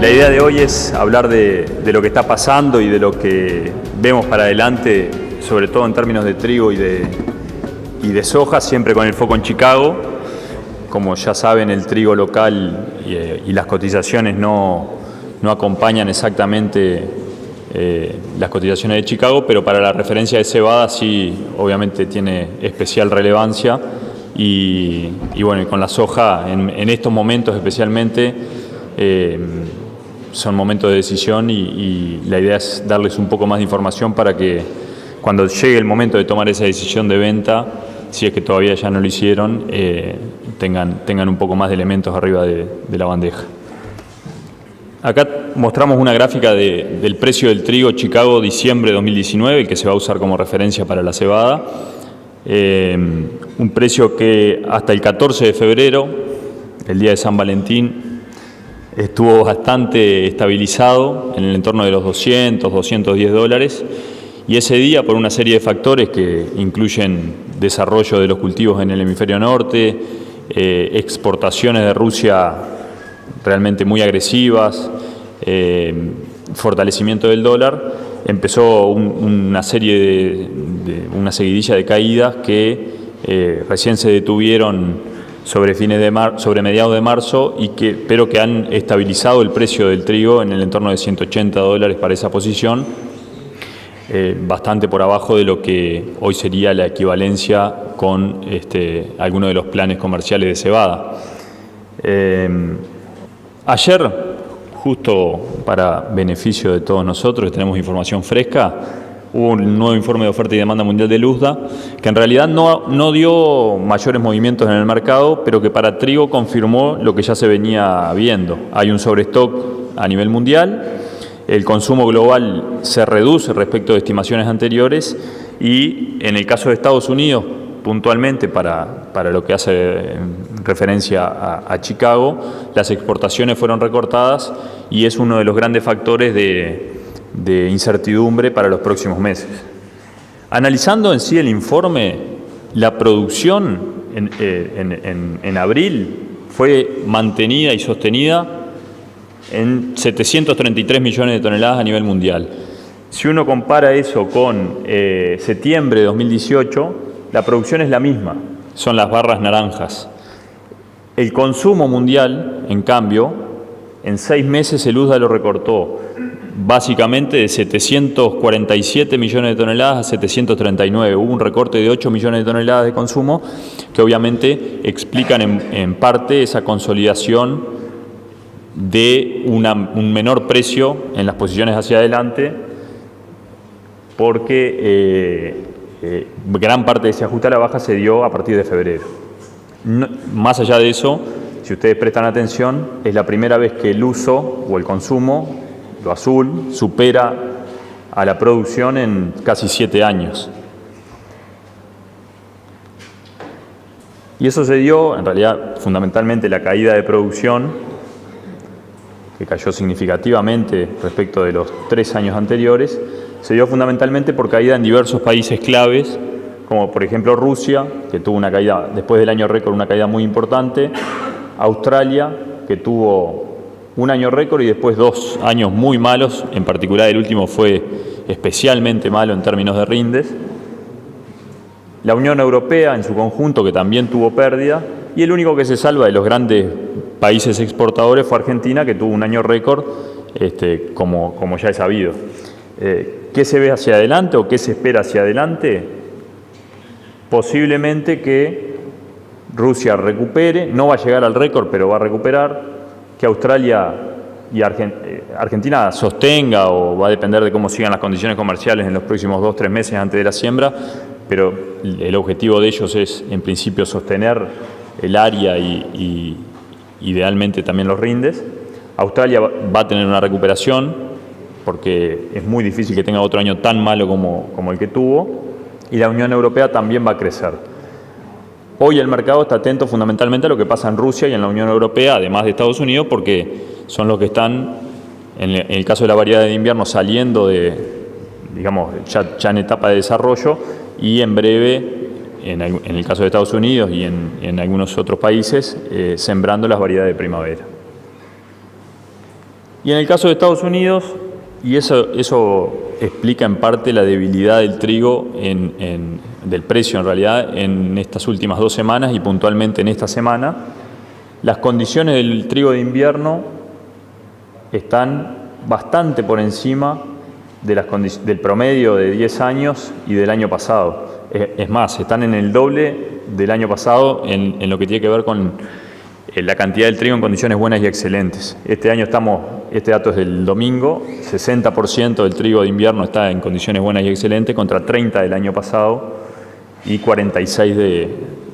La idea de hoy es hablar de lo que está pasando y de lo que vemos para adelante, sobre todo en términos de trigo y de soja, siempre con el foco en Chicago. Como ya saben, el trigo local y las cotizaciones no acompañan exactamente las cotizaciones de Chicago, pero para la referencia de cebada sí, obviamente tiene especial relevancia. Y bueno, con la soja, en estos momentos especialmente, son momentos de decisión y la idea es darles un poco más de información para que cuando llegue el momento de tomar esa decisión de venta, si es que todavía ya no lo hicieron, tengan un poco más de elementos arriba de la bandeja. Acá mostramos una gráfica del precio del trigo Chicago diciembre de 2019, el que se va a usar como referencia para la cebada. Un precio que hasta el 14 de febrero, el día de San Valentín, estuvo bastante estabilizado en el entorno de los 200, 210 dólares. Y ese día, por una serie de factores que incluyen desarrollo de los cultivos en el hemisferio norte, exportaciones de Rusia realmente muy agresivas, fortalecimiento del dólar, empezó una seguidilla de caídas que recién se detuvieron sobre mediados de marzo, pero que han estabilizado el precio del trigo en el entorno de 180 dólares para esa posición, bastante por abajo de lo que hoy sería la equivalencia con algunos de los planes comerciales de cebada. Ayer, justo para beneficio de todos nosotros, tenemos información fresca, hubo un nuevo informe de oferta y demanda mundial del USDA, que en realidad no dio mayores movimientos en el mercado, pero que para trigo confirmó lo que ya se venía viendo. Hay un sobrestock a nivel mundial, el consumo global se reduce respecto de estimaciones anteriores y en el caso de Estados Unidos, puntualmente para lo que hace referencia a Chicago, las exportaciones fueron recortadas y es uno de los grandes factores de incertidumbre para los próximos meses. Analizando en sí el informe, la producción en abril fue mantenida y sostenida en 733 millones de toneladas a nivel mundial. Si uno compara eso con septiembre de 2018, la producción es la misma, son las barras naranjas. El consumo mundial, en cambio, en 6 meses el USDA lo recortó básicamente de 747 millones de toneladas a 739. Hubo un recorte de 8 millones de toneladas de consumo que obviamente explican en parte esa consolidación de un menor precio en las posiciones hacia adelante, porque gran parte de ese ajuste a la baja se dio a partir de febrero. Más allá de eso, si ustedes prestan atención, es la primera vez que el uso o el consumo, lo azul, supera a la producción en casi 7 años. Y eso se dio, en realidad, fundamentalmente la caída de producción, que cayó significativamente respecto de los 3 años anteriores, se dio fundamentalmente por caída en diversos países claves, como por ejemplo Rusia, que tuvo una caída, después del año récord, una caída muy importante, Australia, que tuvo un año récord y después 2 años muy malos, en particular el último fue especialmente malo en términos de rindes, la Unión Europea en su conjunto, que también tuvo pérdida, y el único que se salva de los grandes países exportadores fue Argentina, que tuvo un año récord, como ya es sabido. ¿Qué se ve hacia adelante o qué se espera hacia adelante? Posiblemente que Rusia recupere, no va a llegar al récord, pero va a recuperar, que Australia y Argentina sostenga, o va a depender de cómo sigan las condiciones comerciales en los próximos 2-3 meses antes de la siembra, pero el objetivo de ellos es en principio sostener el área y idealmente también los rindes. Australia va a tener una recuperación porque es muy difícil que tenga otro año tan malo como el que tuvo, y la Unión Europea también va a crecer. Hoy el mercado está atento fundamentalmente a lo que pasa en Rusia y en la Unión Europea, además de Estados Unidos, porque son los que están, en el caso de la variedad de invierno, saliendo ya en etapa de desarrollo, y en breve, en el caso de Estados Unidos y en algunos otros países, sembrando las variedades de primavera. Y en el caso de Estados Unidos, y eso explica en parte la debilidad del trigo, del precio en realidad, en estas últimas 2 semanas y puntualmente en esta semana, las condiciones del trigo de invierno están bastante por encima del promedio de 10 años y del año pasado. Es más, están en el doble del año pasado en lo que tiene que ver con la cantidad del trigo en condiciones buenas y excelentes. Este dato es del domingo, 60% del trigo de invierno está en condiciones buenas y excelentes contra 30% del año pasado y 46%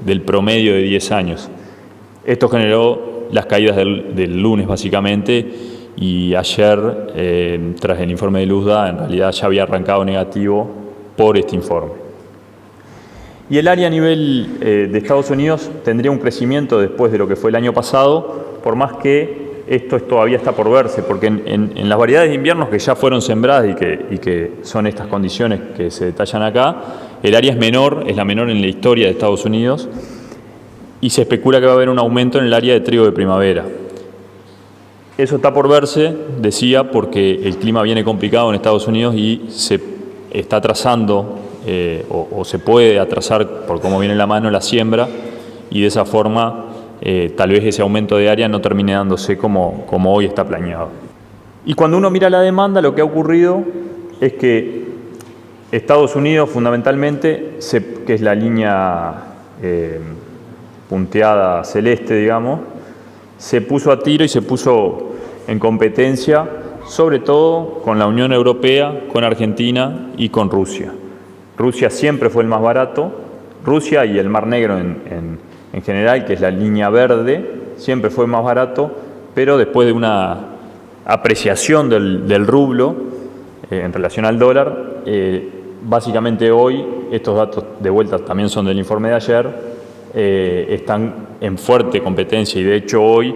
del promedio de 10 años. Esto generó las caídas del lunes básicamente, y ayer, tras el informe de Luzda, en realidad ya había arrancado negativo por este informe. Y el área a nivel de Estados Unidos tendría un crecimiento después de lo que fue el año pasado, por más que esto todavía está por verse, porque en las variedades de inviernos que ya fueron sembradas y que son estas condiciones que se detallan acá, el área es la menor en la historia de Estados Unidos, y se especula que va a haber un aumento en el área de trigo de primavera. Eso está por verse, decía, porque el clima viene complicado en Estados Unidos y se está atrasando o se puede atrasar por cómo viene la mano la siembra, y de esa forma tal vez ese aumento de área no termine dándose como hoy está planeado. Y cuando uno mira la demanda, lo que ha ocurrido es que Estados Unidos fundamentalmente, que es la línea punteada celeste, digamos, se puso a tiro y se puso en competencia, sobre todo con la Unión Europea, con Argentina y con Rusia. Rusia siempre fue el más barato, Rusia y el Mar Negro en general, que es la línea verde, siempre fue más barato, pero después de una apreciación del rublo en relación al dólar, básicamente hoy, estos datos de vuelta también son del informe de ayer, están en fuerte competencia, y de hecho hoy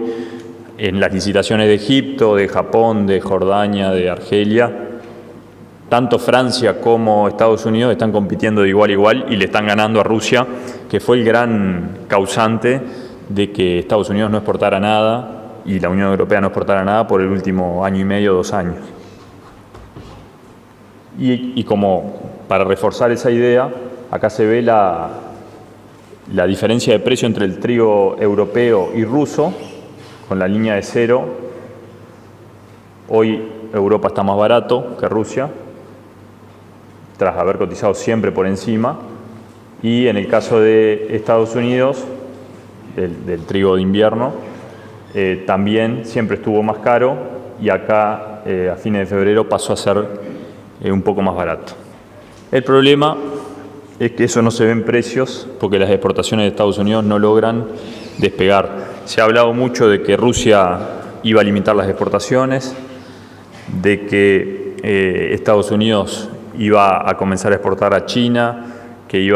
en las licitaciones de Egipto, de Japón, de Jordania, de Argelia, tanto Francia como Estados Unidos están compitiendo de igual a igual y le están ganando a Rusia, que fue el gran causante de que Estados Unidos no exportara nada y la Unión Europea no exportara nada por el último año y medio, 2 años. Y como para reforzar esa idea, acá se ve la diferencia de precio entre el trigo europeo y ruso, con la línea de 0. Hoy Europa está más barato que Rusia, tras haber cotizado siempre por encima, y en el caso de Estados Unidos, del trigo de invierno, también siempre estuvo más caro, y acá a fines de febrero pasó a ser un poco más barato. El problema es que eso no se ve en precios, porque las exportaciones de Estados Unidos no logran despegar. Se ha hablado mucho de que Rusia iba a limitar las exportaciones, de que Estados Unidos iba a comenzar a exportar a China, que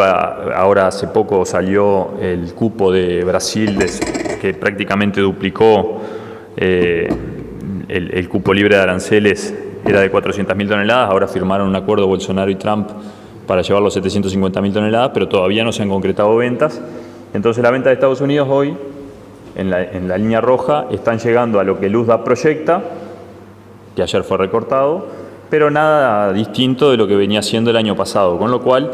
ahora hace poco salió el cupo de Brasil, que prácticamente duplicó el cupo libre de aranceles, era de 400.000 toneladas, ahora firmaron un acuerdo Bolsonaro y Trump para llevarlo a 750.000 toneladas, pero todavía no se han concretado ventas. Entonces la venta de Estados Unidos hoy, en la línea roja, están llegando a lo que Luzda proyecta, que ayer fue recortado, pero nada distinto de lo que venía siendo el año pasado, con lo cual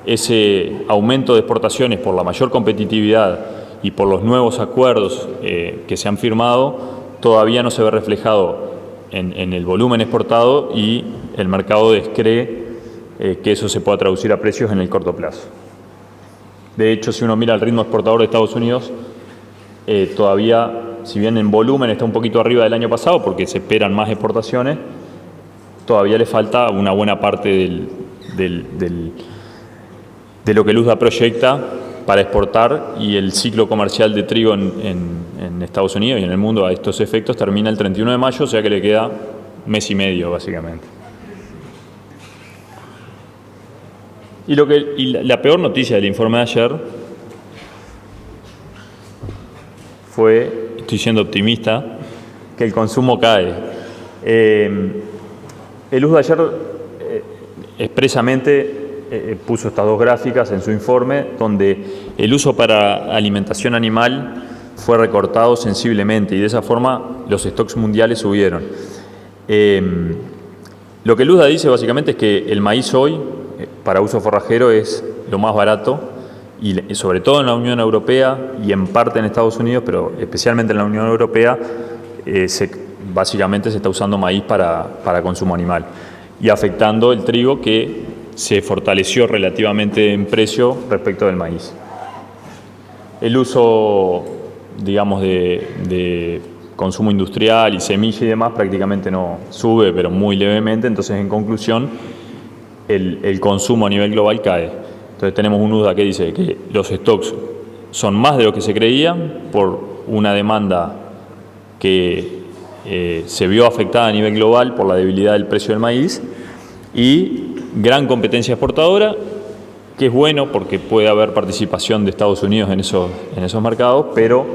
ese aumento de exportaciones por la mayor competitividad y por los nuevos acuerdos que se han firmado todavía no se ve reflejado en el volumen exportado, y el mercado descree que eso se pueda traducir a precios en el corto plazo. De hecho, si uno mira el ritmo exportador de Estados Unidos, todavía, si bien en volumen está un poquito arriba del año pasado porque se esperan más exportaciones, todavía le falta una buena parte de lo que Luzda proyecta para exportar, y el ciclo comercial de trigo en Estados Unidos y en el mundo a estos efectos termina el 31 de mayo, o sea que le queda mes y medio básicamente. Y la peor noticia del informe de ayer fue, estoy siendo optimista, que el consumo cae. El Luzda ayer expresamente puso estas dos gráficas en su informe, donde el uso para alimentación animal fue recortado sensiblemente y de esa forma los stocks mundiales subieron. Lo que Luzda dice básicamente es que el maíz hoy, para uso forrajero, es lo más barato, y sobre todo en la Unión Europea y en parte en Estados Unidos, pero especialmente en la Unión Europea, básicamente se está usando maíz para consumo animal y afectando el trigo, que se fortaleció relativamente en precio respecto del maíz. El uso, digamos, de consumo industrial y semilla y demás prácticamente no sube, pero muy levemente. Entonces, en conclusión, el consumo a nivel global cae. Entonces tenemos un USDA que dice que los stocks son más de lo que se creía por una demanda que se vio afectada a nivel global por la debilidad del precio del maíz y gran competencia exportadora, que es bueno porque puede haber participación de Estados Unidos en esos mercados, pero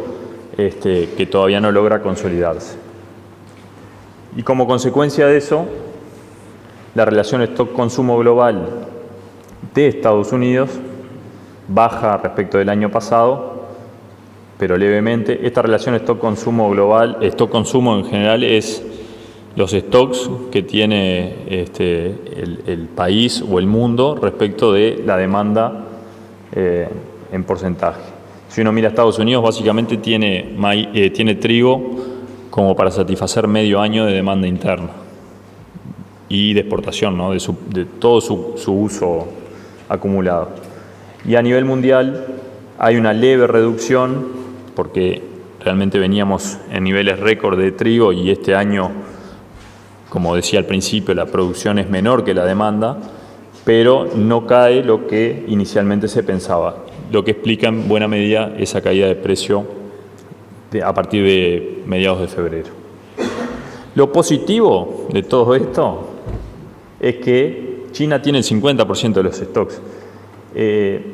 que todavía no logra consolidarse. Y como consecuencia de eso, la relación stock-consumo global de Estados Unidos baja respecto del año pasado, pero levemente. Esta relación stock-consumo global, stock-consumo en general, es los stocks que tiene el país o el mundo respecto de la demanda en porcentaje. Si uno mira a Estados Unidos, básicamente tiene trigo como para satisfacer medio año de demanda interna y de exportación, ¿no? de todo su uso acumulado. Y a nivel mundial hay una leve reducción porque realmente veníamos en niveles récord de trigo y este año, como decía al principio, la producción es menor que la demanda, pero no cae lo que inicialmente se pensaba, lo que explica en buena medida esa caída de precio a partir de mediados de febrero. Lo positivo de todo esto es que China tiene el 50% de los stocks.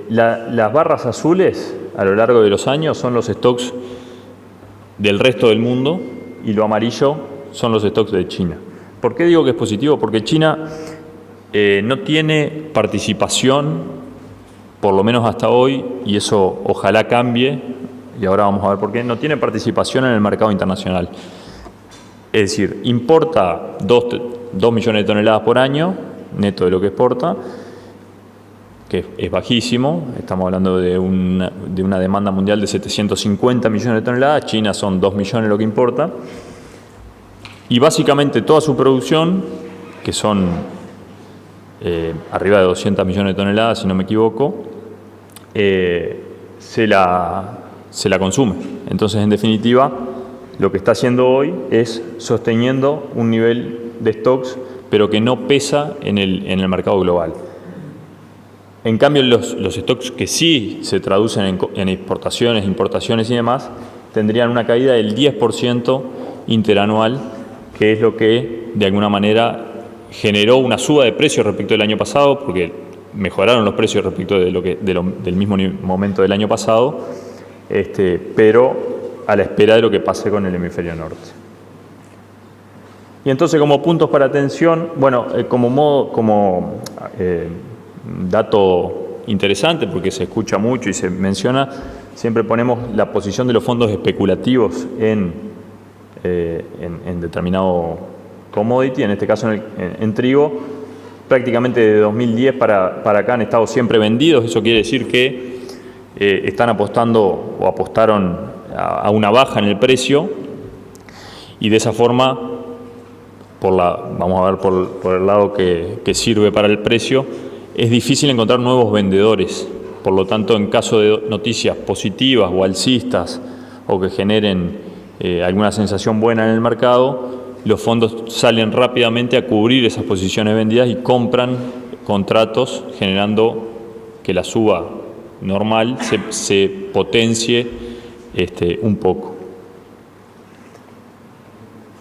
Las barras azules a lo largo de los años son los stocks del resto del mundo y lo amarillo son los stocks de China. ¿Por qué digo que es positivo? Porque China no tiene participación, por lo menos hasta hoy, y eso ojalá cambie, y ahora vamos a ver por qué, no tiene participación en el mercado internacional. Es decir, importa 2 millones de toneladas por año, neto de lo que exporta, que es bajísimo. Estamos hablando de una demanda mundial de 750 millones de toneladas, China son 2 millones lo que importa, y básicamente toda su producción, que son arriba de 200 millones de toneladas, si no me equivoco, se la consume. Entonces, en definitiva, lo que está haciendo hoy es sosteniendo un nivel de stocks, pero que no pesa en el mercado global. En cambio, los stocks que sí se traducen en exportaciones, importaciones y demás, tendrían una caída del 10% interanual, que es lo que de alguna manera generó una suba de precios respecto del año pasado, porque mejoraron los precios respecto del mismo momento del año pasado, pero a la espera de lo que pase con el hemisferio norte. Y entonces, como puntos para atención, bueno, como dato interesante, porque se escucha mucho y se menciona, siempre ponemos la posición de los fondos especulativos en determinado commodity, en este caso en trigo. Prácticamente de 2010 para acá han estado siempre vendidos. Eso quiere decir que están apostando o apostaron a una baja en el precio, y de esa forma, vamos a ver por el lado que sirve para el precio, es difícil encontrar nuevos vendedores. Por lo tanto, en caso de noticias positivas o alcistas o que generen alguna sensación buena en el mercado, los fondos salen rápidamente a cubrir esas posiciones vendidas y compran contratos, generando que la suba normal se potencie un poco.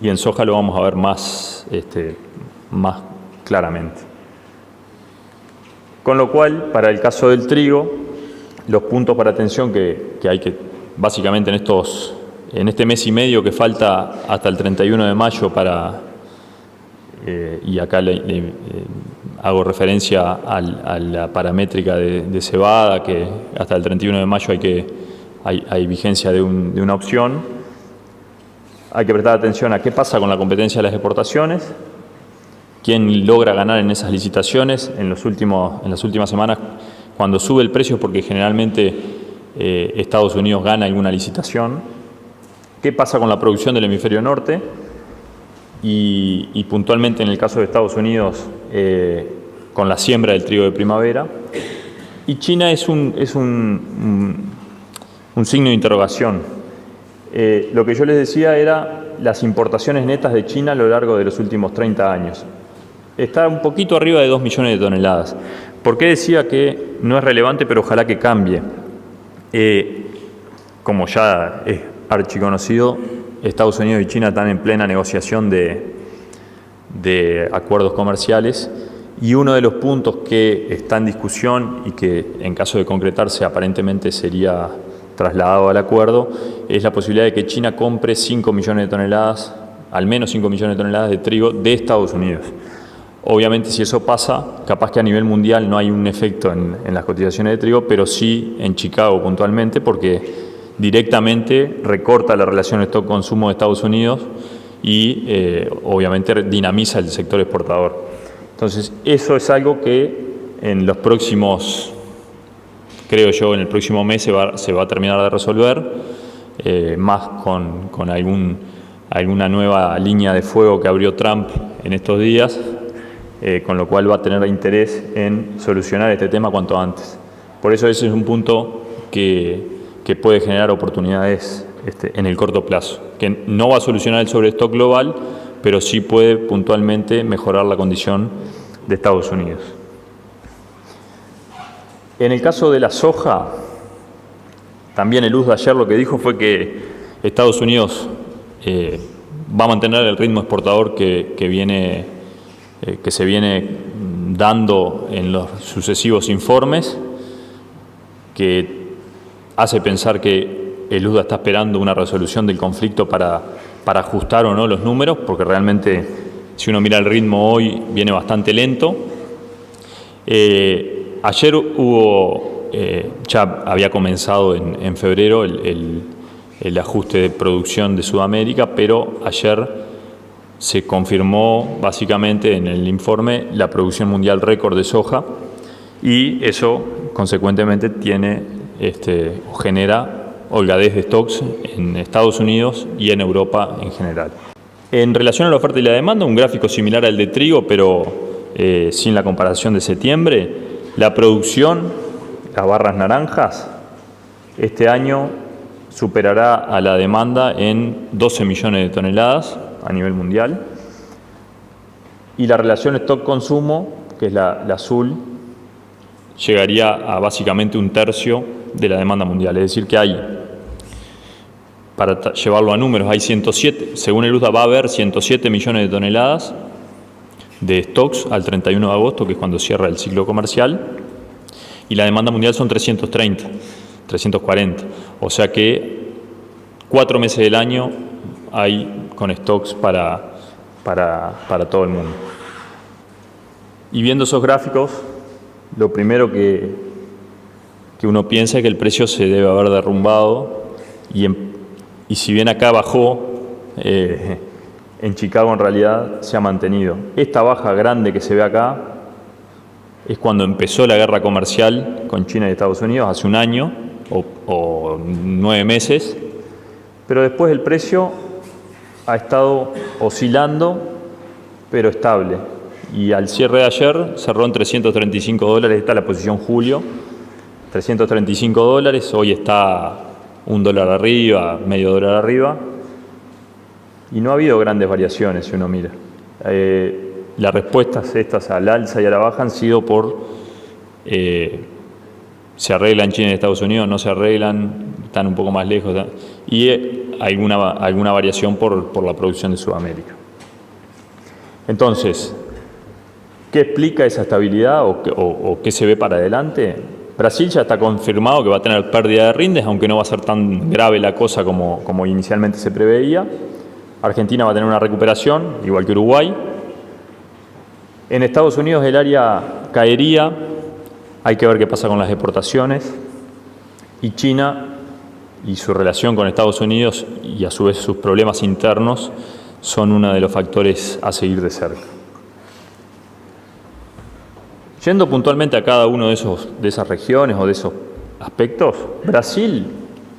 Y en soja lo vamos a ver más claramente. Con lo cual, para el caso del trigo, los puntos para atención que hay que, básicamente en este mes y medio que falta hasta el 31 de mayo y acá hago referencia a la paramétrica de cebada, que hasta el 31 de mayo hay que hay vigencia de una opción. Hay que prestar atención a qué pasa con la competencia de las exportaciones, quién logra ganar en esas licitaciones en las últimas semanas cuando sube el precio, porque generalmente Estados Unidos gana alguna licitación, qué pasa con la producción del hemisferio norte y puntualmente en el caso de Estados Unidos con la siembra del trigo de primavera. Y China es un signo de interrogación. Lo que yo les decía era las importaciones netas de China a lo largo de los últimos 30 años. Está un poquito arriba de 2 millones de toneladas. ¿Por qué decía que no es relevante, pero ojalá que cambie? Como ya es archiconocido, Estados Unidos y China están en plena negociación de acuerdos comerciales, y uno de los puntos que está en discusión y que en caso de concretarse aparentemente sería trasladado al acuerdo es la posibilidad de que China compre 5 millones de toneladas, al menos 5 millones de toneladas de trigo de Estados Unidos. Obviamente, si eso pasa, capaz que a nivel mundial no hay un efecto en las cotizaciones de trigo, pero sí en Chicago puntualmente, porque directamente recorta la relación stock-consumo de Estados Unidos y obviamente dinamiza el sector exportador. Entonces, eso es algo que en los próximos, creo yo, en el próximo mes se va a terminar de resolver, más con alguna nueva línea de fuego que abrió Trump en estos días, con lo cual va a tener interés en solucionar este tema cuanto antes. Por eso ese es un punto que puede generar oportunidades en el corto plazo, que no va a solucionar el sobrestock global, pero sí puede puntualmente mejorar la condición de Estados Unidos. En el caso de la soja, también el USDA ayer lo que dijo fue que Estados Unidos va a mantener el ritmo exportador que se viene dando en los sucesivos informes, que hace pensar que el USDA está esperando una resolución del conflicto para ajustar o no los números, porque realmente si uno mira el ritmo hoy viene bastante lento. Ayer ya había comenzado en febrero el ajuste de producción de Sudamérica, pero ayer se confirmó básicamente en el informe la producción mundial récord de soja, y eso consecuentemente genera holgadez de stocks en Estados Unidos y en Europa en general. En relación a la oferta y la demanda, un gráfico similar al de trigo, pero sin la comparación de septiembre. La producción, las barras naranjas, este año superará a la demanda en 12 millones de toneladas a nivel mundial. Y la relación stock-consumo, que es la azul, llegaría a básicamente un tercio de la demanda mundial. Es decir, que para llevarlo a números, hay 107, según el USDA va a haber 107 millones de toneladas de stocks al 31 de agosto, que es cuando cierra el ciclo comercial, y la demanda mundial son 330, 340. O sea que 4 meses del año hay con stocks para todo el mundo. Y viendo esos gráficos, lo primero que uno piensa es que el precio se debe haber derrumbado, y si bien acá bajó, en Chicago en realidad se ha mantenido. Esta baja grande que se ve acá es cuando empezó la guerra comercial con China y Estados Unidos, hace un año o 9 meses, pero después el precio ha estado oscilando, pero estable. Y al cierre de ayer cerró en $335, esta es la posición julio, $335, hoy está $1 arriba, medio dólar arriba, y no ha habido grandes variaciones si uno mira. Las respuestas estas al alza y a la baja han sido se arreglan China y Estados Unidos, no se arreglan, están un poco más lejos, y alguna variación por la producción de Sudamérica. Entonces, ¿qué explica esa estabilidad o qué se ve para adelante? Brasil ya está confirmado que va a tener pérdida de rindes, aunque no va a ser tan grave la cosa como inicialmente se preveía. Argentina va a tener una recuperación, igual que Uruguay. En Estados Unidos el área caería, hay que ver qué pasa con las exportaciones. Y China y su relación con Estados Unidos y a su vez sus problemas internos son uno de los factores a seguir de cerca. Yendo puntualmente a cada uno de esas regiones o de esos aspectos, Brasil,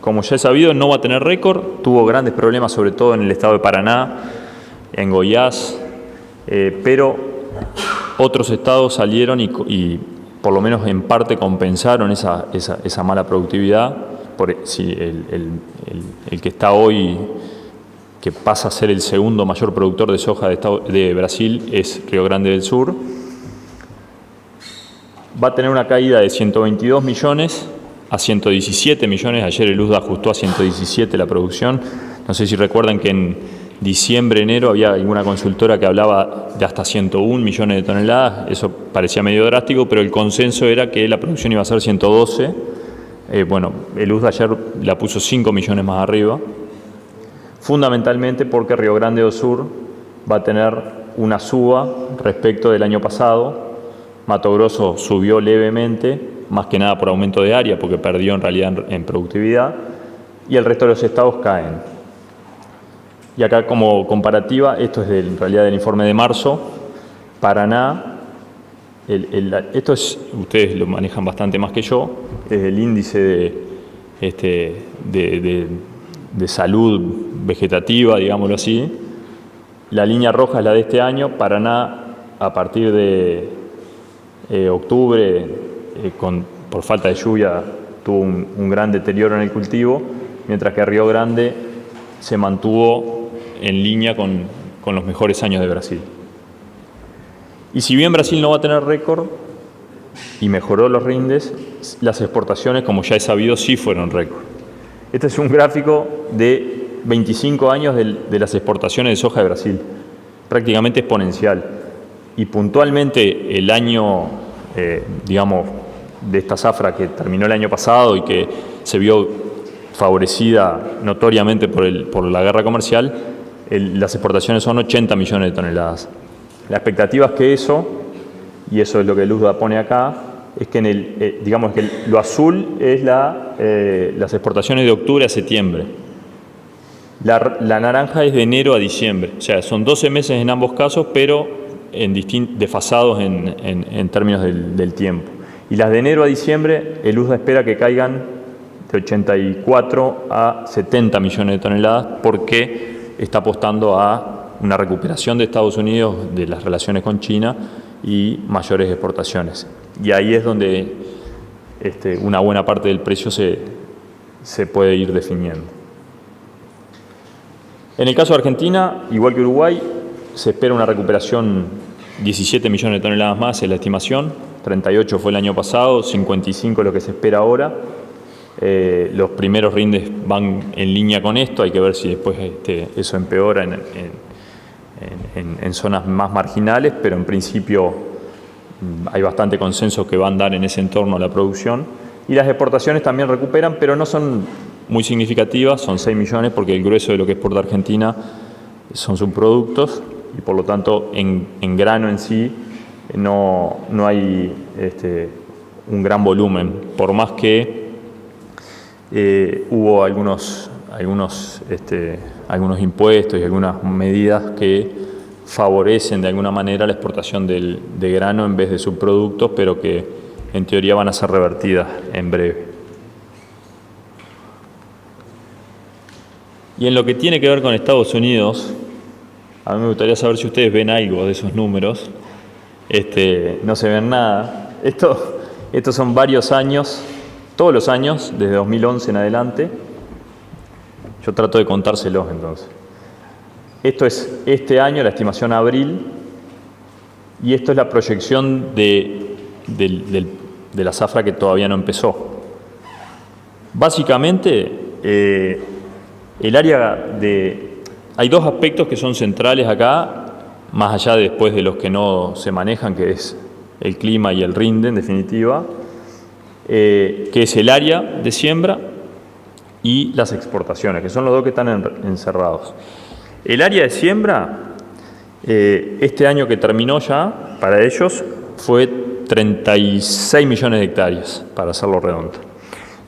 como ya he sabido, no va a tener récord, tuvo grandes problemas sobre todo en el estado de Paraná, en Goiás, pero otros estados salieron y por lo menos en parte compensaron esa mala productividad. Si el que está hoy, que pasa a ser el segundo mayor productor de soja de Brasil, es Río Grande del Sur. Va a tener una caída de 122 millones a 117 millones. Ayer el USDA ajustó a 117 la producción. No sé si recuerdan que en diciembre, enero había alguna consultora que hablaba de hasta 101 millones de toneladas. Eso parecía medio drástico, pero el consenso era que la producción iba a ser 112. Bueno, el USDA ayer la puso 5 millones más arriba, fundamentalmente porque Río Grande do Sur va a tener una suba respecto del año pasado. Mato Grosso subió levemente, más que nada por aumento de área, porque perdió en realidad en productividad, y el resto de los estados caen. Y acá como comparativa, esto es en realidad del informe de marzo, Paraná, esto es, ustedes lo manejan bastante más que yo, es el índice de salud vegetativa, digámoslo así. La línea roja es la de este año. Paraná, a partir de octubre, por falta de lluvia, tuvo un gran deterioro en el cultivo, mientras que Río Grande se mantuvo en línea con los mejores años de Brasil. Y si bien Brasil no va a tener récord y mejoró los rindes, las exportaciones, como ya he sabido, sí fueron récord. Este es un gráfico de 25 años de las exportaciones de soja de Brasil, prácticamente exponencial. Y puntualmente el año, digamos, de esta zafra que terminó el año pasado y que se vio favorecida notoriamente por la guerra comercial, las exportaciones son 80 millones de toneladas. La expectativa es que eso, y eso es lo que el USDA pone acá, es que digamos que lo azul es las exportaciones de octubre a septiembre. La naranja es de enero a diciembre, o sea, son 12 meses en ambos casos, pero desfasados en términos del tiempo. Y las de enero a diciembre, el USDA espera que caigan de 84 a 70 millones de toneladas, porque está apostando a una recuperación de Estados Unidos de las relaciones con China y mayores exportaciones. Y ahí es donde una buena parte del precio se puede ir definiendo. En el caso de Argentina, igual que Uruguay, se espera una recuperación 17 millones de toneladas más, es la estimación. 38 fue el año pasado, 55 es lo que se espera ahora. Los primeros rindes van en línea con esto, hay que ver si después eso empeora en zonas más marginales, pero en principio hay bastante consenso que va a andar en ese entorno la producción. Y las exportaciones también recuperan, pero no son muy significativas, son 6 millones, porque el grueso de lo que exporta Argentina son subproductos, y por lo tanto en grano en sí no hay un gran volumen, por más que hubo algunos impuestos y algunas medidas que favorecen de alguna manera la exportación de grano en vez de subproductos, pero que en teoría van a ser revertidas en breve. Y en lo que tiene que ver con Estados Unidos, a mí me gustaría saber si ustedes ven algo de esos números. No se ven nada. Estos son varios años, todos los años, desde 2011 en adelante. Yo trato de contárselos entonces. Esto es este año, la estimación abril, y esto es la proyección de la zafra que todavía no empezó. Básicamente, el área hay dos aspectos que son centrales acá, más allá después de los que no se manejan, que es el clima y el rinde, en definitiva, que es el área de siembra y las exportaciones, que son los dos que están encerrados. El área de siembra, este año que terminó ya, para ellos, fue 36 millones de hectáreas, para hacerlo redondo.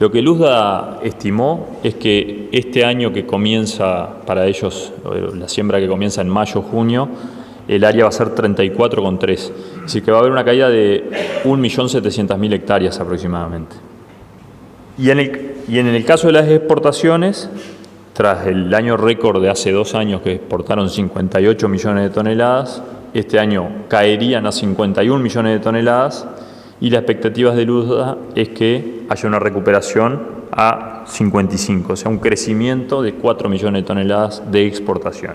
Lo que Luzda estimó es que este año que comienza para ellos, la siembra que comienza en mayo-junio, el área va a ser 34,3. Es decir, que va a haber una caída de 1.700.000 hectáreas aproximadamente. Y en el caso de las exportaciones, tras el año récord de hace 2 años que exportaron 58 millones de toneladas, este año caerían a 51 millones de toneladas y las expectativas de Luzda es que haya una recuperación a 55, o sea, un crecimiento de 4 millones de toneladas de exportación.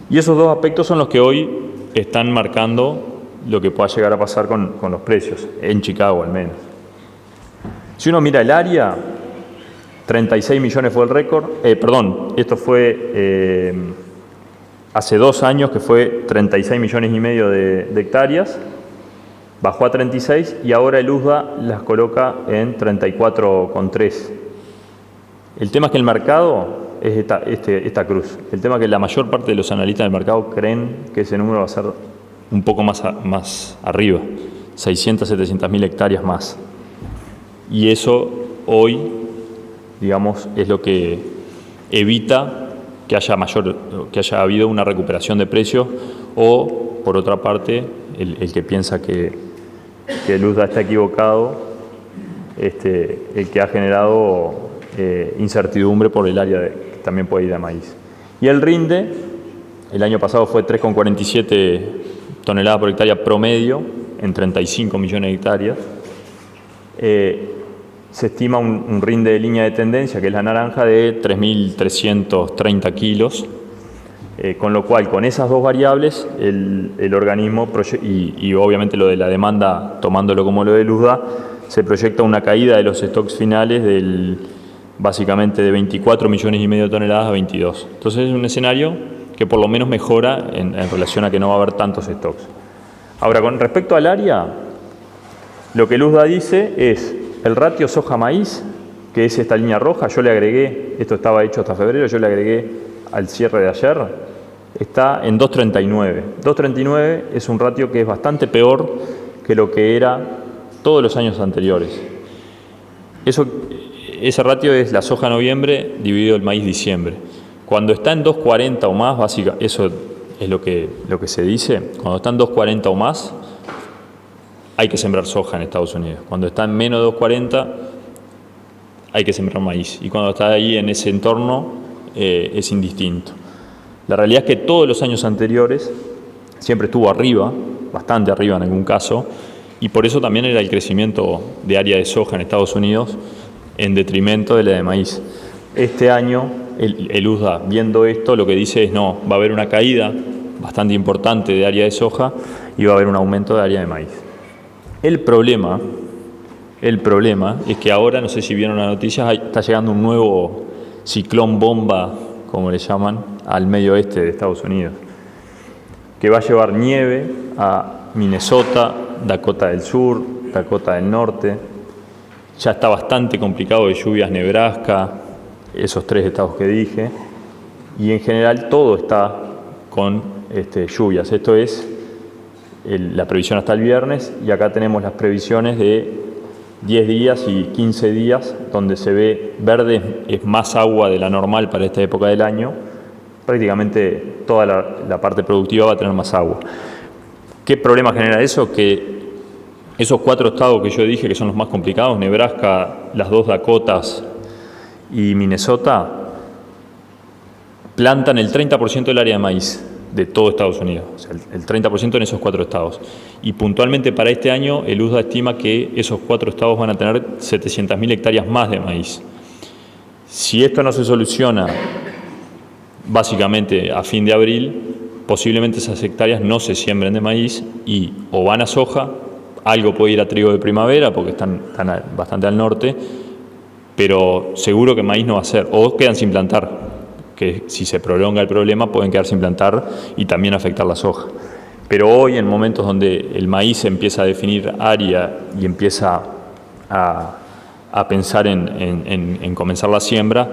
Y esos dos aspectos son los que hoy están marcando lo que pueda llegar a pasar con los precios, en Chicago al menos. Si uno mira el área, 36 millones fue el récord, esto fue hace 2 años que fue 36 millones y medio de hectáreas, bajó a 36 y ahora el USDA las coloca en 34,3. El tema es que el mercado es esta cruz. El tema es que la mayor parte de los analistas del mercado creen que ese número va a ser un poco más arriba, 600, 700.000 hectáreas más. Y eso hoy, digamos, es lo que evita que haya habido una recuperación de precios o, por otra parte, el que piensa que el USDA está equivocado, el que ha generado incertidumbre por el área que también puede ir a maíz. Y el rinde, el año pasado fue 3,47 toneladas por hectárea promedio en 35 millones de hectáreas. Se estima un rinde de línea de tendencia, que es la naranja, de 3.330 kilos, con lo cual, con esas dos variables, el organismo, y obviamente lo de la demanda, tomándolo como lo de Luzda, se proyecta una caída de los stocks finales básicamente de 24 millones y medio de toneladas a 22. Entonces es un escenario que por lo menos mejora en relación a que no va a haber tantos stocks. Ahora, con respecto al área, lo que Luzda dice es el ratio soja-maíz, que es esta línea roja. Yo le agregué, esto estaba hecho hasta febrero, yo le agregué al cierre de ayer, está en 2,39. 2,39 es un ratio que es bastante peor que lo que era todos los años anteriores. Ese ratio es la soja noviembre dividido el maíz diciembre. Cuando está en 2,40 o más, básicamente, eso es lo que se dice, cuando está en 2,40 o más, hay que sembrar soja en Estados Unidos. Cuando está en menos de 2,40, hay que sembrar maíz. Y cuando está ahí en ese entorno, es indistinto. La realidad es que todos los años anteriores siempre estuvo arriba, bastante arriba en algún caso, y por eso también era el crecimiento de área de soja en Estados Unidos en detrimento de la de maíz. Este año, el USDA, viendo esto, lo que dice es no, va a haber una caída bastante importante de área de soja y va a haber un aumento de área de maíz. El problema es que ahora, no sé si vieron las noticias, está llegando un nuevo ciclón bomba, como le llaman, al medio oeste de Estados Unidos, que va a llevar nieve a Minnesota, Dakota del Sur, Dakota del Norte. Ya está bastante complicado de lluvias Nebraska, esos 3 estados que dije, y en general todo está con lluvias. Esto es la previsión hasta el viernes, y acá tenemos las previsiones de 10 días y 15 días, donde se ve verde, es más agua de la normal para esta época del año. Prácticamente toda la parte productiva va a tener más agua. ¿Qué problema genera eso? Que esos 4 estados que yo dije que son los más complicados, Nebraska, las 2 Dakotas y Minnesota, plantan el 30% del área de maíz de todo Estados Unidos, o sea, el 30% en esos 4 estados. Y puntualmente para este año, el USDA estima que esos 4 estados van a tener 700.000 hectáreas más de maíz. Si esto no se soluciona, básicamente a fin de abril, posiblemente esas hectáreas no se siembren de maíz y o van a soja, algo puede ir a trigo de primavera porque están bastante al norte, pero seguro que maíz no va a ser, o quedan sin plantar, que si se prolonga el problema pueden quedar sin plantar y también afectar la soja. Pero hoy, en momentos donde el maíz empieza a definir área y empieza a pensar en comenzar la siembra,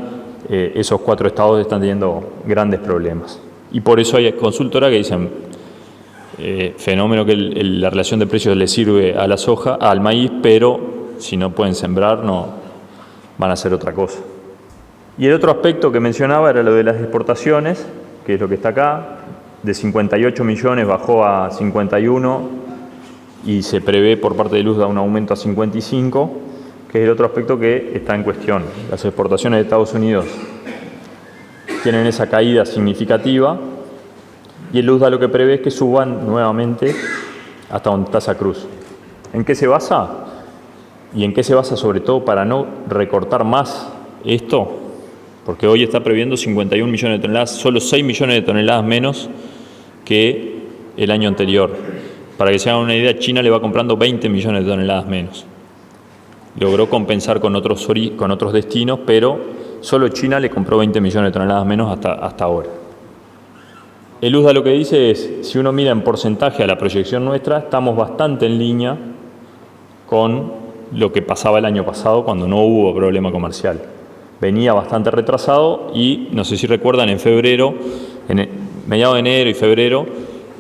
esos 4 estados están teniendo grandes problemas. Y por eso hay consultoras que dicen, fenómeno que la relación de precios le sirve a la soja, al maíz, pero si no pueden sembrar, no van a hacer otra cosa. Y el otro aspecto que mencionaba era lo de las exportaciones, que es lo que está acá. De 58 millones bajó a 51 y se prevé por parte de Luzda un aumento a 55, que es el otro aspecto que está en cuestión. Las exportaciones de Estados Unidos tienen esa caída significativa y el Luzda lo que prevé es que suban nuevamente hasta donde está esa cruz. ¿En qué se basa? Y en qué se basa sobre todo para no recortar más esto, porque hoy está previendo 51 millones de toneladas, solo 6 millones de toneladas menos que el año anterior. Para que se hagan una idea, China le va comprando 20 millones de toneladas menos. Logró compensar con otros destinos, pero solo China le compró 20 millones de toneladas menos hasta ahora. El USDA lo que dice es, si uno mira en porcentaje a la proyección nuestra, estamos bastante en línea con lo que pasaba el año pasado cuando no hubo problema comercial. Venía bastante retrasado y, no sé si recuerdan, en febrero, mediados de enero y febrero,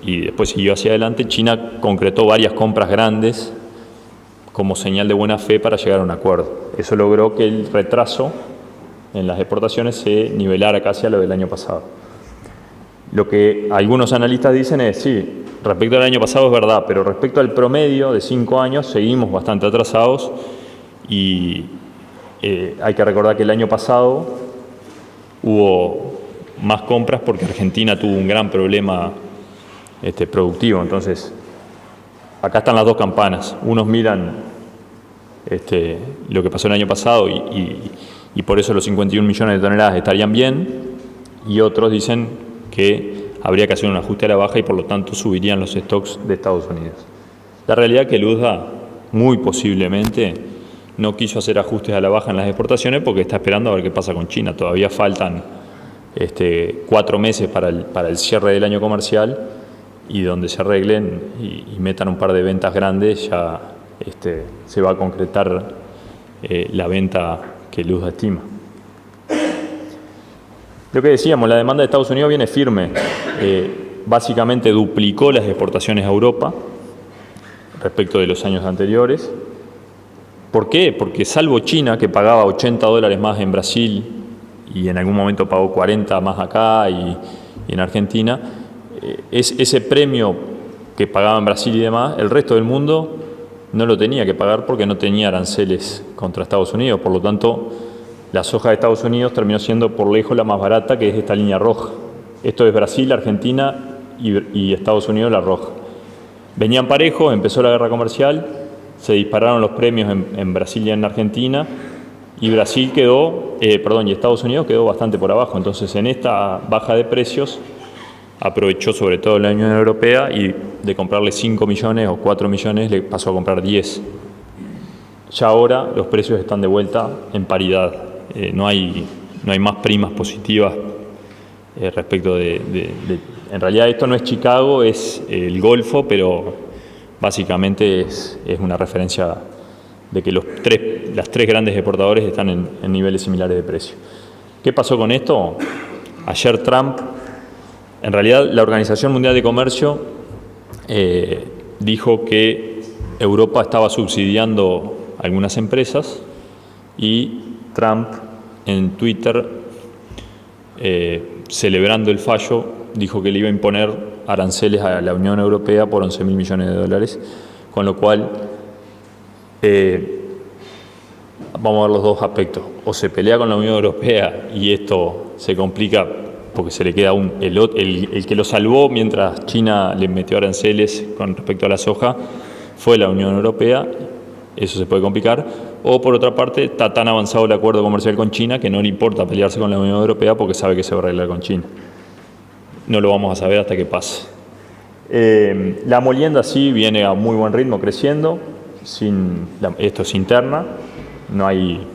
y después siguió hacia adelante, China concretó varias compras grandes como señal de buena fe para llegar a un acuerdo. Eso logró que el retraso en las exportaciones se nivelara casi a lo del año pasado. Lo que algunos analistas dicen es, sí, respecto al año pasado es verdad, pero respecto al promedio de 5 años seguimos bastante atrasados y hay que recordar que el año pasado hubo más compras porque Argentina tuvo un gran problema productivo. Entonces, acá están las dos campanas. Unos miran lo que pasó el año pasado y por eso los 51 millones de toneladas estarían bien, y otros dicen que habría que hacer un ajuste a la baja y por lo tanto subirían los stocks de Estados Unidos. La realidad es que el USDA muy posiblemente no quiso hacer ajustes a la baja en las exportaciones porque está esperando a ver qué pasa con China. Todavía faltan 4 meses para el cierre del año comercial, y donde se arreglen y metan un par de ventas grandes ya se va a concretar la venta que el USDA estima. Lo que decíamos, la demanda de Estados Unidos viene firme. Básicamente duplicó las exportaciones a Europa respecto de los años anteriores. ¿Por qué? Porque salvo China, que pagaba $80 más en Brasil y en algún momento pagó 40 más acá y en Argentina, ese premio que pagaba en Brasil y demás, el resto del mundo no lo tenía que pagar porque no tenía aranceles contra Estados Unidos. Por lo tanto, la soja de Estados Unidos terminó siendo por lejos la más barata, que es esta línea roja. Esto es Brasil, Argentina y Estados Unidos la roja. Venían parejos, empezó la guerra comercial, se dispararon los premios en Brasil y en Argentina, y y Estados Unidos quedó bastante por abajo. Entonces, en esta baja de precios aprovechó sobre todo la Unión Europea, y de comprarle 5 millones o 4 millones le pasó a comprar 10. Ya ahora los precios están de vuelta en paridad. No hay más primas positivas respecto en realidad esto no es Chicago, es el Golfo, pero básicamente es una referencia de que las tres grandes exportadores están en niveles similares de precio. ¿Qué pasó con esto? Ayer Trump, en realidad la Organización Mundial de Comercio dijo que Europa estaba subsidiando algunas empresas, y Trump en Twitter, celebrando el fallo, dijo que le iba a imponer aranceles a la Unión Europea por $11.000 millones, con lo cual vamos a ver los dos aspectos. O se pelea con la Unión Europea y esto se complica porque se le queda el que lo salvó mientras China le metió aranceles con respecto a la soja fue la Unión Europea. Eso se puede complicar. O por otra parte, está tan avanzado el acuerdo comercial con China que no le importa pelearse con la Unión Europea porque sabe que se va a arreglar con China. No lo vamos a saber hasta que pase. La molienda sí viene a muy buen ritmo creciendo. Esto es interna, no hay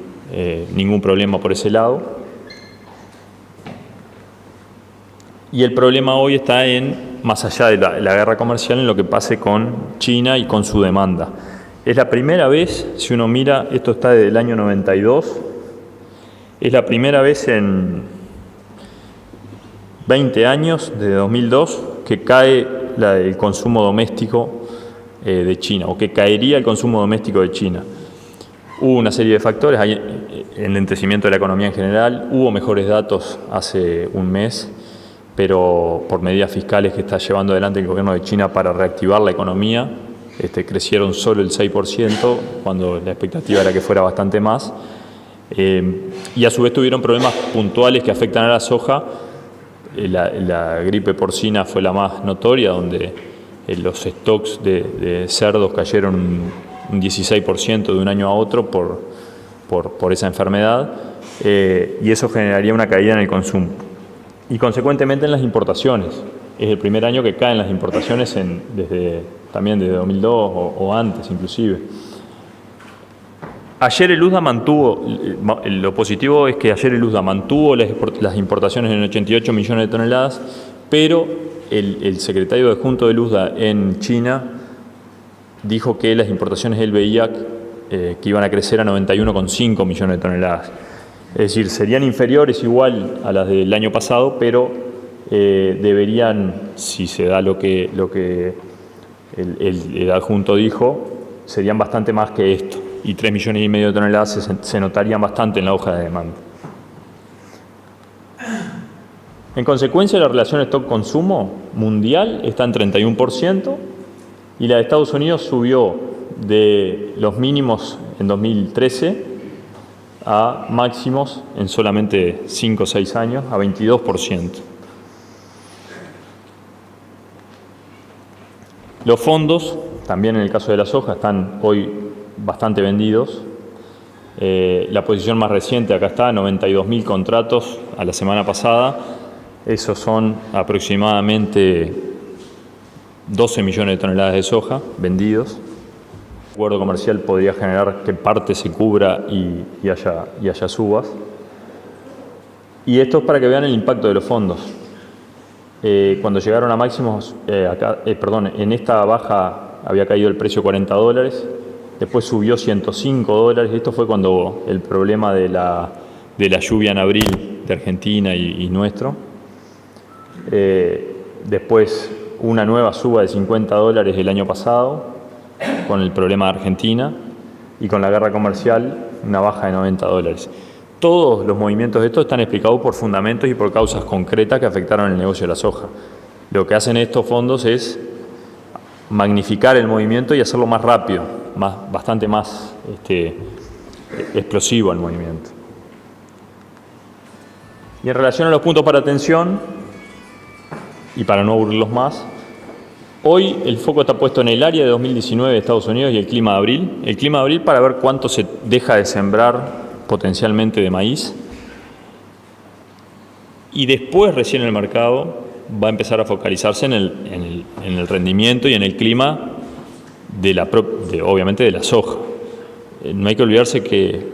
ningún problema por ese lado. Y el problema hoy está más allá de la guerra comercial, en lo que pase con China y con su demanda. Es la primera vez, si uno mira, esto está desde el año 92, es la primera vez en 20 años, desde 2002, que cae el consumo doméstico de China, o que caería el consumo doméstico de China. Hubo una serie de factores, hay enlentecimiento de la economía en general, hubo mejores datos hace un mes, pero por medidas fiscales que está llevando adelante el gobierno de China para reactivar la economía, crecieron solo el 6%, cuando la expectativa era que fuera bastante más. Y a su vez tuvieron problemas puntuales que afectan a la soja. La gripe porcina fue la más notoria, donde los stocks de cerdos cayeron un 16% de un año a otro por esa enfermedad, y eso generaría una caída en el consumo y consecuentemente en las importaciones. Es el primer año que caen las importaciones también desde 2002 o antes inclusive. Ayer el USDA mantuvo, lo positivo es que ayer el USDA mantuvo las importaciones en 88 millones de toneladas, pero el secretario adjunto del USDA en China dijo que las importaciones él veía que iban a crecer a 91,5 millones de toneladas. Es decir, serían inferiores igual a las del año pasado, pero deberían, si se da lo que el adjunto dijo, serían bastante más que esto. Y 3,5 millones de toneladas se notarían bastante en la hoja de demanda. En consecuencia, la relación stock-consumo mundial está en 31% y la de Estados Unidos subió de los mínimos en 2013 a máximos en solamente 5 o 6 años, a 22%. Los fondos, también en el caso de la soja, están hoy bastante vendidos. La posición más reciente, acá está, 92.000 contratos a la semana pasada. Esos son aproximadamente 12 millones de toneladas de soja vendidos. El acuerdo comercial podría generar que parte se cubra y haya subas. Y esto es para que vean el impacto de los fondos. Cuando llegaron a máximos, en esta baja había caído el precio $40, después subió $105. Esto fue cuando el problema de la lluvia en abril de Argentina y nuestro. Después una nueva suba de $50 el año pasado con el problema de Argentina, y con la guerra comercial una baja de $90. Todos los movimientos de estos están explicados por fundamentos y por causas concretas que afectaron el negocio de la soja. Lo que hacen estos fondos es magnificar el movimiento y hacerlo más rápido, bastante más explosivo el movimiento. Y en relación a los puntos para atención, y para no aburrirlos más, hoy el foco está puesto en el área de 2019 de Estados Unidos y el clima de abril. El clima de abril para ver cuánto se deja de sembrar potencialmente de maíz. Y después recién el mercado va a empezar a focalizarse en el rendimiento y en el clima obviamente de la soja. No hay que olvidarse que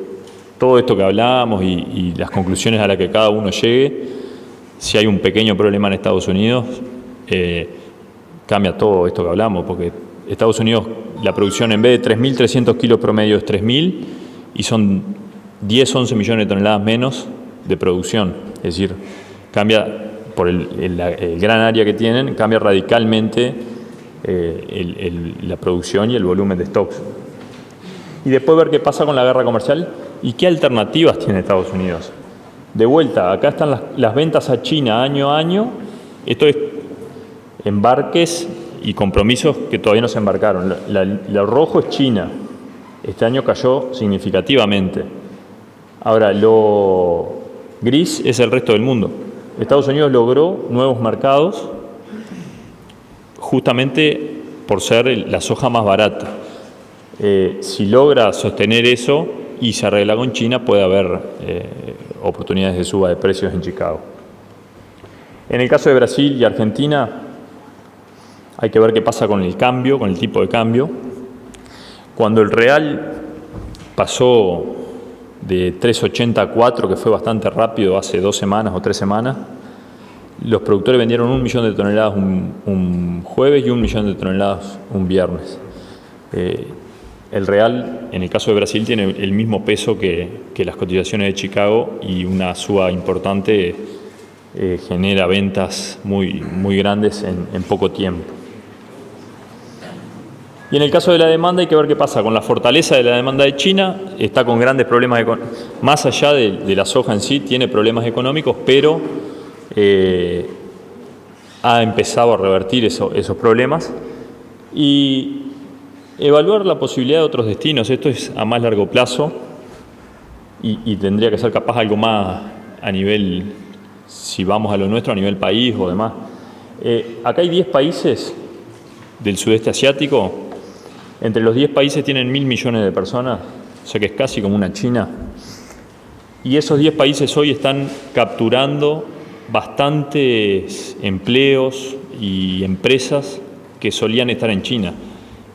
todo esto que hablamos y las conclusiones a las que cada uno llegue, si hay un pequeño problema en Estados Unidos, cambia todo esto que hablamos, porque Estados Unidos, la producción en vez de 3.300 kilos promedio es 3.000 y son 10-11 millones de toneladas menos de producción. Es decir, cambia por el gran área que tienen, cambia radicalmente la producción y el volumen de stocks. Y después ver qué pasa con la guerra comercial y qué alternativas tiene Estados Unidos. De vuelta, acá están las ventas a China año a año. Esto es embarques y compromisos que todavía no se embarcaron. Lo rojo es China. Este año cayó significativamente. Ahora, lo gris es el resto del mundo. Estados Unidos logró nuevos mercados justamente por ser la soja más barata. Si logra sostener eso y se arregla con China, puede haber oportunidades de suba de precios en Chicago. En el caso de Brasil y Argentina, hay que ver qué pasa con el cambio, con el tipo de cambio. Cuando el real pasó de 3.80 a 4, que fue bastante rápido hace 2 semanas o 3 semanas, los productores vendieron 1 millón de toneladas un jueves y 1 millón de toneladas un viernes. El real, en el caso de Brasil, tiene el mismo peso que las cotizaciones de Chicago, y una suba importante genera ventas muy grandes en poco tiempo. Y en el caso de la demanda hay que ver qué pasa con la fortaleza de la demanda de China. Está con grandes problemas, más allá de la soja en sí, tiene problemas económicos, pero ha empezado a revertir esos problemas. Y evaluar la posibilidad de otros destinos. Esto es a más largo plazo y tendría que ser capaz algo más a nivel, si vamos a lo nuestro, a nivel país o demás. Acá hay 10 países del sudeste asiático. Entre los 10 países tienen 1.000 millones de personas, o sea que es casi como una China. Y esos 10 países hoy están capturando bastantes empleos y empresas que solían estar en China.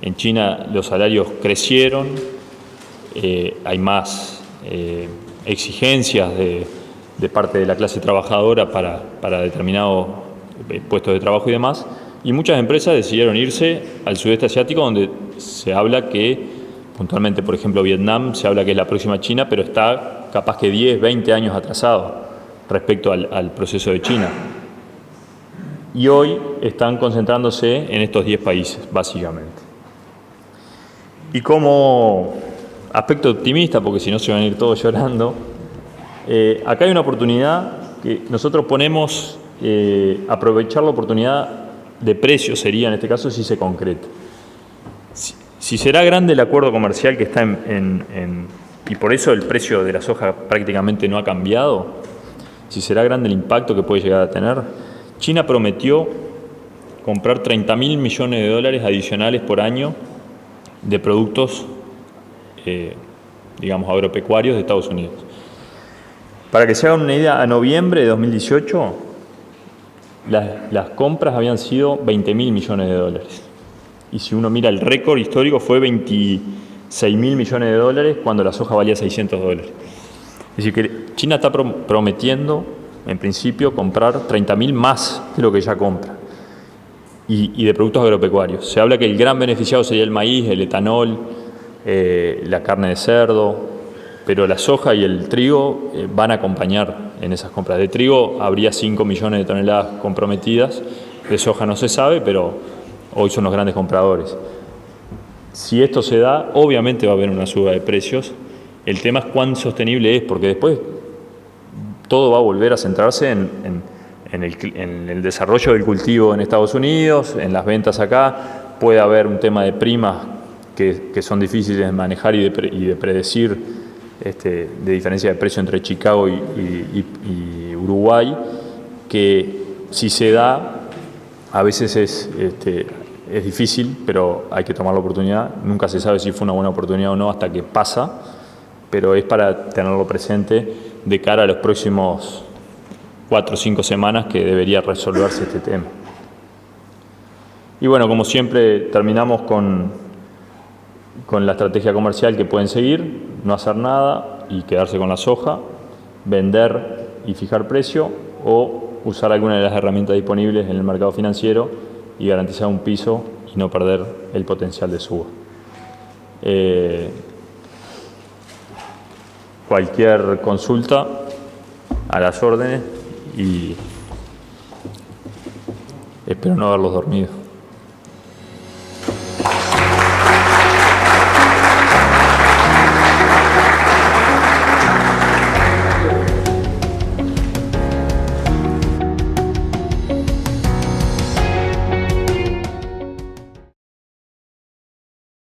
En China los salarios crecieron, hay más exigencias de parte de la clase trabajadora para determinados puestos de trabajo y demás, y muchas empresas decidieron irse al sudeste asiático, donde se habla que, puntualmente por ejemplo Vietnam, se habla que es la próxima China, pero está capaz que 10, 20 años atrasado respecto al proceso de China. Y hoy están concentrándose en estos 10 países, básicamente. Y como aspecto optimista, porque si no se van a ir todos llorando, acá hay una oportunidad que nosotros ponemos, aprovechar la oportunidad de precio sería en este caso si se concreta. Si será grande el acuerdo comercial que está y por eso el precio de la soja prácticamente no ha cambiado, si será grande el impacto que puede llegar a tener, China prometió comprar 30.000 millones de dólares adicionales por año de productos, digamos, agropecuarios de Estados Unidos. Para que se hagan una idea, a noviembre de 2018, las compras habían sido 20.000 millones de dólares. Y si uno mira el récord histórico, fue 26.000 millones de dólares cuando la soja valía 600 dólares. Es decir, que China está prometiendo, en principio, comprar 30.000 más de lo que ya compra. Y de productos agropecuarios. Se habla que el gran beneficiado sería el maíz, el etanol, la carne de cerdo, pero la soja y el trigo van a acompañar en esas compras. De trigo habría 5 millones de toneladas comprometidas, de soja no se sabe, pero hoy son los grandes compradores. Si esto se da, obviamente va a haber una suba de precios. El tema es cuán sostenible es, porque después todo va a volver a centrarse en el desarrollo del cultivo en Estados Unidos, en las ventas acá. Puede haber un tema de primas que son difíciles de manejar y de predecir, de diferencia de precio entre Chicago y Uruguay, que si se da, a veces es difícil, pero hay que tomar la oportunidad. Nunca se sabe si fue una buena oportunidad o no hasta que pasa, pero es para tenerlo presente de cara a los próximos 4 o 5 semanas que debería resolverse este tema. Y bueno, como siempre, terminamos con la estrategia comercial que pueden seguir: no hacer nada y quedarse con la soja, vender y fijar precio, o usar alguna de las herramientas disponibles en el mercado financiero y garantizar un piso y no perder el potencial de suba. Cualquier consulta, a las órdenes, y espero no haberlos dormido.